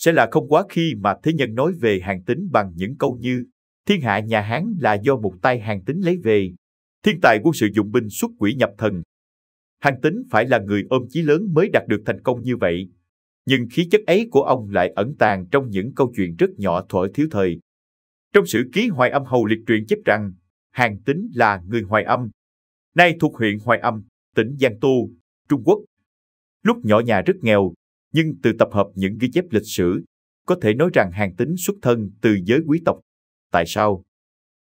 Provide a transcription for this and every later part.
sẽ là không quá khi mà thế nhân nói về Hàn Tín bằng những câu như thiên hạ nhà Hán là do một tay Hàn Tín lấy về, thiên tài quân sự dụng binh xuất quỷ nhập thần. Hàn Tín phải là người ôm chí lớn mới đạt được thành công như vậy, nhưng khí chất ấy của ông lại ẩn tàng trong những câu chuyện rất nhỏ thuở thiếu thời. Trong sử ký Hoài Âm Hầu Liệt truyện chép rằng Hàn Tín là người Hoài Âm, nay thuộc huyện Hoài Âm, tỉnh Giang Tô, Trung Quốc. Lúc nhỏ nhà rất nghèo, nhưng từ tập hợp những ghi chép lịch sử, có thể nói rằng Hàn Tín xuất thân từ giới quý tộc. Tại sao?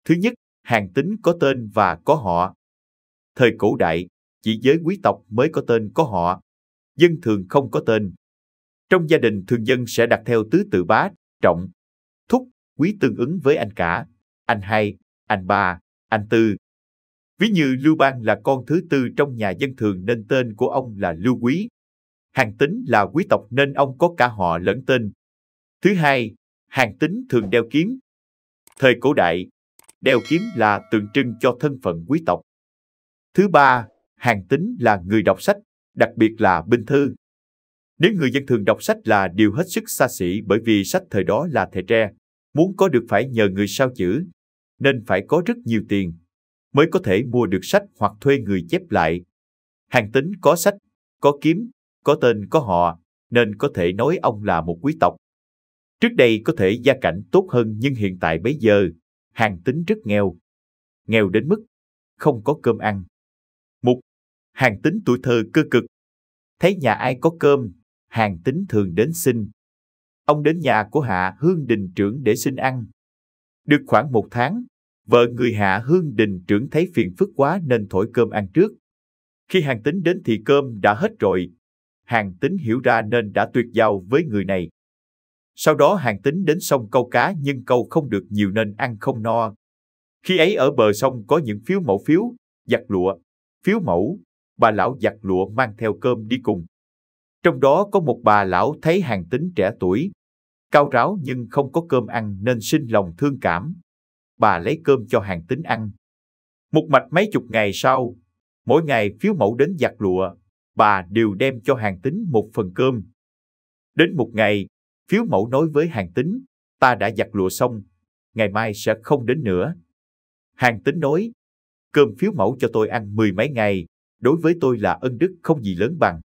Thứ nhất, Hàn Tín có tên và có họ. Thời cổ đại, chỉ giới quý tộc mới có tên có họ, dân thường không có tên. Trong gia đình thường dân sẽ đặt theo tứ tự bá, trọng, thúc, quý tương ứng với anh cả, anh hai, anh ba, anh tư. Ví như Lưu Bang là con thứ tư trong nhà dân thường nên tên của ông là Lưu Quý. Hàn Tín là quý tộc nên ông có cả họ lẫn tên. Thứ hai, Hàn Tín thường đeo kiếm. Thời cổ đại, đeo kiếm là tượng trưng cho thân phận quý tộc. Thứ ba, Hàn Tín là người đọc sách, đặc biệt là binh thư. Nếu người dân thường đọc sách là điều hết sức xa xỉ bởi vì sách thời đó là thẻ tre, muốn có được phải nhờ người sao chữ, nên phải có rất nhiều tiền mới có thể mua được sách hoặc thuê người chép lại. Hàn Tín có sách, có kiếm, có tên có họ, nên có thể nói ông là một quý tộc. Trước đây có thể gia cảnh tốt hơn nhưng hiện tại bấy giờ, Hàn Tín rất nghèo. Nghèo đến mức không có cơm ăn. Mục, Hàn Tín tuổi thơ cơ cực. Thấy nhà ai có cơm, Hàn Tín thường đến xin. Ông đến nhà của Hạ Hương Đình Trưởng để xin ăn. Được khoảng 1 tháng, vợ người Hạ Hương Đình Trưởng thấy phiền phức quá nên thổi cơm ăn trước. Khi Hàn Tín đến thì cơm đã hết rồi. Hàn Tín hiểu ra nên đã tuyệt giao với người này. Sau đó Hàn Tín đến sông câu cá nhưng câu không được nhiều nên ăn không no. Khi ấy ở bờ sông có những phiếu mẫu phiếu, giặt lụa, phiếu mẫu, bà lão giặt lụa mang theo cơm đi cùng. Trong đó có một bà lão thấy Hàn Tín trẻ tuổi, cao ráo nhưng không có cơm ăn nên sinh lòng thương cảm. Bà lấy cơm cho Hàn Tín ăn. Một mạch mấy chục ngày sau, mỗi ngày phiếu mẫu đến giặt lụa, bà đều đem cho Hàn Tín một phần cơm. Đến một ngày, phiếu mẫu nói với Hàn Tín, ta đã giặt lụa xong, ngày mai sẽ không đến nữa. Hàn Tín nói, cơm phiếu mẫu cho tôi ăn 10 mấy ngày, đối với tôi là ân đức không gì lớn bằng.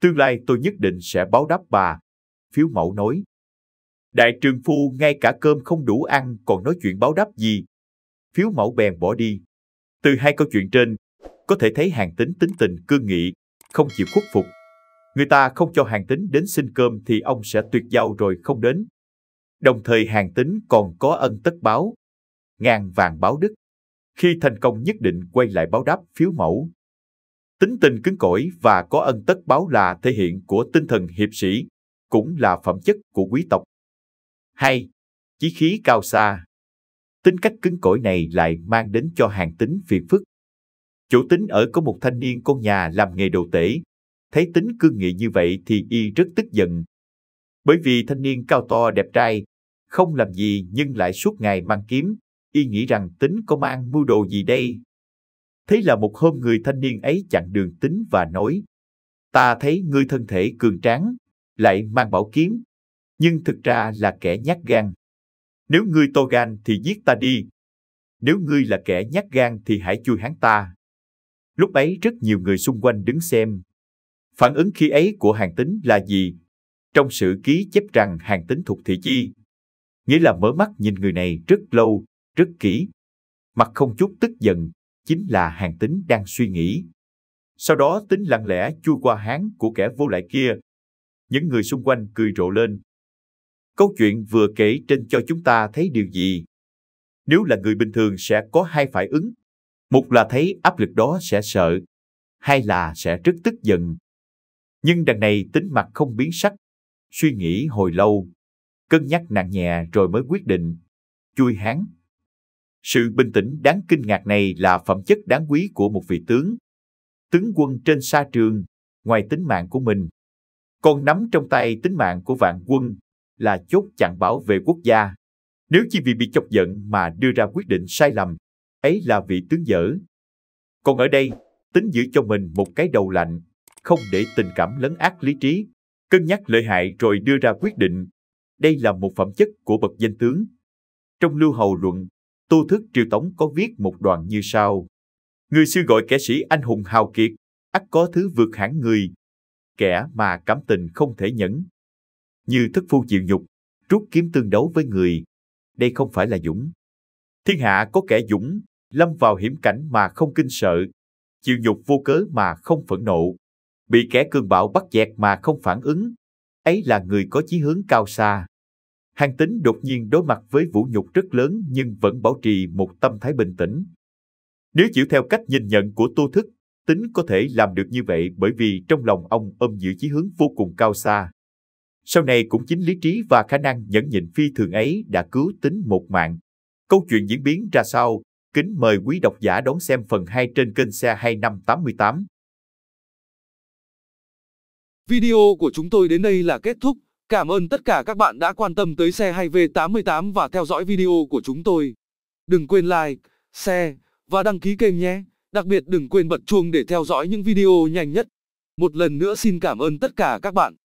Tương lai tôi nhất định sẽ báo đáp bà. Phiếu mẫu nói, đại trượng phu ngay cả cơm không đủ ăn còn nói chuyện báo đáp gì. Phiếu mẫu bèn bỏ đi. Từ hai câu chuyện trên, có thể thấy Hàn Tín tính tình cương nghị, không chịu khuất phục. Người ta không cho Hàn Tín đến xin cơm thì ông sẽ tuyệt giao rồi không đến. Đồng thời Hàn Tín còn có ân tất báo, ngàn vàng báo đức. Khi thành công nhất định quay lại báo đáp phiếu mẫu. Tính tình cứng cỏi và có ân tất báo là thể hiện của tinh thần hiệp sĩ, cũng là phẩm chất của quý tộc. 2. Chí khí cao xa. Tính cách cứng cỏi này lại mang đến cho Hàn Tín phiền phức. Chủ Tín ở có một thanh niên con nhà làm nghề đồ tể. Thấy tính cương nghị như vậy thì y rất tức giận. Bởi vì thanh niên cao to đẹp trai, không làm gì nhưng lại suốt ngày mang kiếm, y nghĩ rằng Tín có mang mưu đồ gì đây. Thế là một hôm người thanh niên ấy chặn đường Tín và nói, ta thấy ngươi thân thể cường tráng, lại mang bảo kiếm, nhưng thực ra là kẻ nhát gan. Nếu ngươi to gan thì giết ta đi. Nếu ngươi là kẻ nhát gan thì hãy chui hắn ta. Lúc ấy rất nhiều người xung quanh đứng xem. Phản ứng khi ấy của Hàn Tín là gì? Trong sử ký chép rằng Hàn Tín thuộc thị chi, nghĩa là mở mắt nhìn người này rất lâu, rất kỹ. Mặt không chút tức giận, chính là Hàn Tín đang suy nghĩ. Sau đó Tín lặng lẽ chui qua háng của kẻ vô lại kia. Những người xung quanh cười rộ lên. Câu chuyện vừa kể trên cho chúng ta thấy điều gì? Nếu là người bình thường sẽ có hai phản ứng. Một là thấy áp lực đó sẽ sợ, hai là sẽ rất tức giận. Nhưng đằng này Tín mặt không biến sắc, suy nghĩ hồi lâu, cân nhắc nặng nhẹ rồi mới quyết định, chui háng. Sự bình tĩnh đáng kinh ngạc này là phẩm chất đáng quý của một vị tướng. Tướng quân trên sa trường, ngoài tính mạng của mình, còn nắm trong tay tính mạng của vạn quân, là chốt chặn bảo vệ quốc gia. Nếu chỉ vì bị chọc giận mà đưa ra quyết định sai lầm, ấy là vị tướng dở. Còn ở đây, Tín giữ cho mình một cái đầu lạnh, không để tình cảm lấn át lý trí, cân nhắc lợi hại rồi đưa ra quyết định, Đây là một phẩm chất của bậc danh tướng. Trong Lưu Hầu Luận, Tô Thức Triều Tống có viết một đoạn như sau: Người xưa gọi kẻ sĩ anh hùng hào kiệt, ắt có thứ vượt hẳn người, kẻ mà cảm tình không thể nhẫn. Như thất phu chịu nhục, rút kiếm tương đấu với người, đây không phải là dũng. Thiên hạ có kẻ dũng, lâm vào hiểm cảnh mà không kinh sợ, chịu nhục vô cớ mà không phẫn nộ, bị kẻ cơn bão bắt dẹt mà không phản ứng, ấy là người có chí hướng cao xa. Hàn Tín đột nhiên đối mặt với vũ nhục rất lớn nhưng vẫn bảo trì một tâm thái bình tĩnh. Nếu chịu theo cách nhìn nhận của Tô Thức, Tín có thể làm được như vậy bởi vì trong lòng ông ôm giữ chí hướng vô cùng cao xa. Sau này cũng chính lý trí và khả năng nhẫn nhịn phi thường ấy đã cứu Tín một mạng. Câu chuyện diễn biến ra sao? Kính mời quý độc giả đón xem phần 2 trên kênh Xe 2588. Video của chúng tôi đến đây là kết thúc. Cảm ơn tất cả các bạn đã quan tâm tới Xe 2V88 và theo dõi video của chúng tôi. Đừng quên like, share và đăng ký kênh nhé. Đặc biệt đừng quên bật chuông để theo dõi những video nhanh nhất. Một lần nữa xin cảm ơn tất cả các bạn.